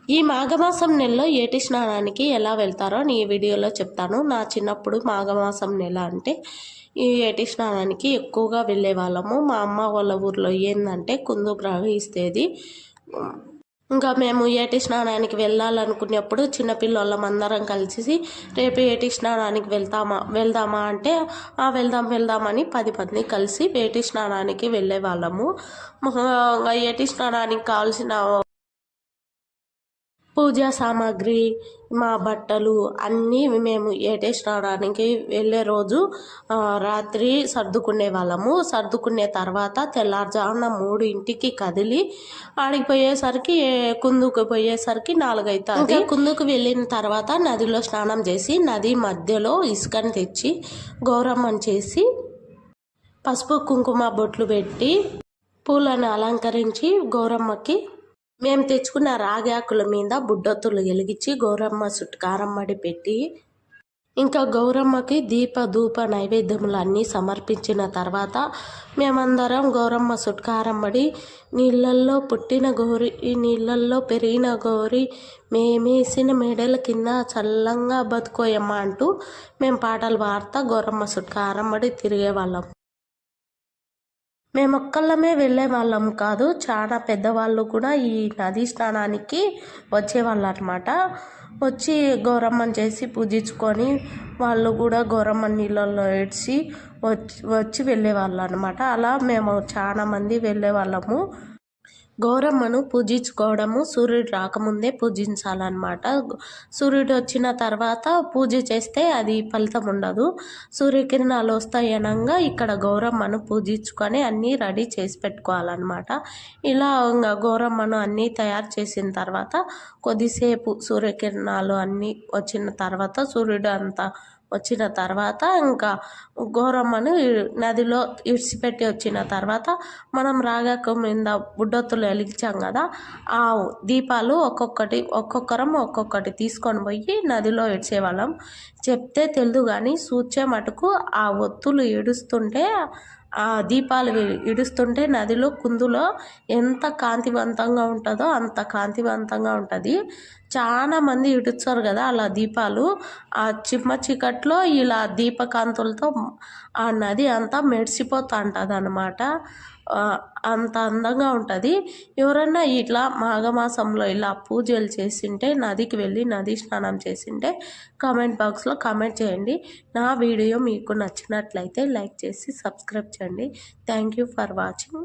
ఈ మాఘమాసం నెలలో ఏటి స్నానానికి ఎలా వెళ్తారో ఈ వీడియోలో చెప్తాను. నా చిన్నప్పుడు మాఘమాసం నెల అంటే ఈ ఏటి స్నానానికి ఎక్కువగా వెళ్ళే వాళ్ళము. మా అమ్మ వాళ్ళ ఊర్లో ఏంటంటే కుందు ప్రవహిస్తేది. ఇంకా మేము ఏటి స్నానానికి వెళ్ళాలనుకున్నప్పుడు చిన్నపిల్లలం అందరం కలిసి రేపు ఏటి స్నానానికి వెళ్దామా అంటే వెళ్దామని 10 మంది కలిసి ఏటి స్నానానికి వెళ్ళే వాళ్ళము. ఏటి స్నానానికి కావాల్సిన పూజా సామాగ్రి, మా బట్టలు అన్నీ మేము ఏటి స్నానానికి వెళ్ళే రోజు రాత్రి సర్దుకునే వాళ్ళము. సర్దుకునే తర్వాత తెల్లారుజామున 3ంటికి కదిలి ఆడికి పోయేసరికి కుందుకు పోయేసరికి 4 అవుతుంది. కుందుకు వెళ్ళిన తర్వాత నదిలో స్నానం చేసి నది మధ్యలో ఇసుకని తెచ్చి గౌరమ్మని చేసి పసుపు కుంకుమ బొట్లు పెట్టి పూలను అలంకరించి గౌరమ్మకి మేము తెచ్చుకున్న రాగాకుల మీద బుడ్డొత్తులు వెలిగించి గౌరమ్మ చుట్టూ కారమ్మడి పెట్టి ఇంకా గౌరమ్మకి దీప ధూప నైవేద్యములు అన్నీ సమర్పించిన తర్వాత మేమందరం గౌరమ్మ చుట్టూ కారమ్మడి నీళ్ళల్లో పుట్టిన గౌరి నీళ్ళల్లో పెరిగిన గౌరి మేమేసిన మెడల కింద చల్లంగా బతుకోయమ్మ అంటూ మేము పాటలు పాడుతూ గౌరమ్మ చుట్టూ కారమ్మడి తిరిగేవాళ్ళం. మేము ఒక్కళ్ళమే వెళ్ళే వాళ్ళం కాదు, చాలా పెద్దవాళ్ళు కూడా ఈ నదీ స్నానానికి వచ్చేవాళ్ళు అనమాట. వచ్చి గౌరమ్మని చేసి పూజించుకొని వాళ్ళు కూడా గౌరమ్మ నీళ్ళల్లో ఏడ్చి వచ్చి వెళ్ళేవాళ్ళు అనమాట. అలా మేము చాలా మంది వెళ్ళేవాళ్ళము. గౌరమ్మను పూజించుకోవడము సూర్యుడు రాకముందే పూజించాలన్నమాట. సూర్యుడు వచ్చిన తర్వాత పూజ చేస్తే అది ఫలితం ఉండదు. సూర్యకిరణాలు వస్తాయి అనగా ఇక్కడ గౌరమ్మను పూజించుకొని అన్నీ రెడీ చేసి పెట్టుకోవాలన్నమాట. ఇలా గౌరమ్మను అన్నీ తయారు చేసిన తర్వాత కొద్దిసేపు సూర్యకిరణాలు అన్నీ వచ్చిన తర్వాత సూర్యుడు అంతా వచ్చిన తర్వాత ఇంకా గౌరమ్మను నదిలో ఇడిచిపెట్టి వచ్చిన తర్వాత మనం రాగాకు మీద బుడ్డొత్తులు వెలిగించాం కదా, ఆ దీపాలు ఒక్కొక్కరం ఒక్కొక్కటి తీసుకొని పోయి నదిలో ఇడ్చేవాళ్ళం. చెప్తే తెలియదు కానీ చూచే మటుకు ఆ ఒత్తులు ఇడుస్తుంటే ఆ దీపాలు ఇడుస్తుంటే నదిలో కుందులో ఎంత కాంతివంతంగా ఉంటుందో అంత కాంతివంతంగా ఉంటుంది. చాలా మంది ఇడుస్తారు కదా అలా దీపాలు. ఆ చిమ్మ చీకట్లో ఇలా దీపకాంతులతో ఆ నది అంతా మెరిసిపోతూ ఉంటుంది అన్నమాట. అంత అందంగా ఉంటుంది. ఎవరన్నా ఇట్లా మాఘమాసంలో ఇలా పూజలు చేసింటే నదికి వెళ్ళి నది స్నానం చేసింటే కామెంట్ బాక్స్లో కామెంట్ చేయండి. నా వీడియో మీకు నచ్చినట్లయితే లైక్ చేసి సబ్స్క్రైబ్ చేయండి. Thank you for watching.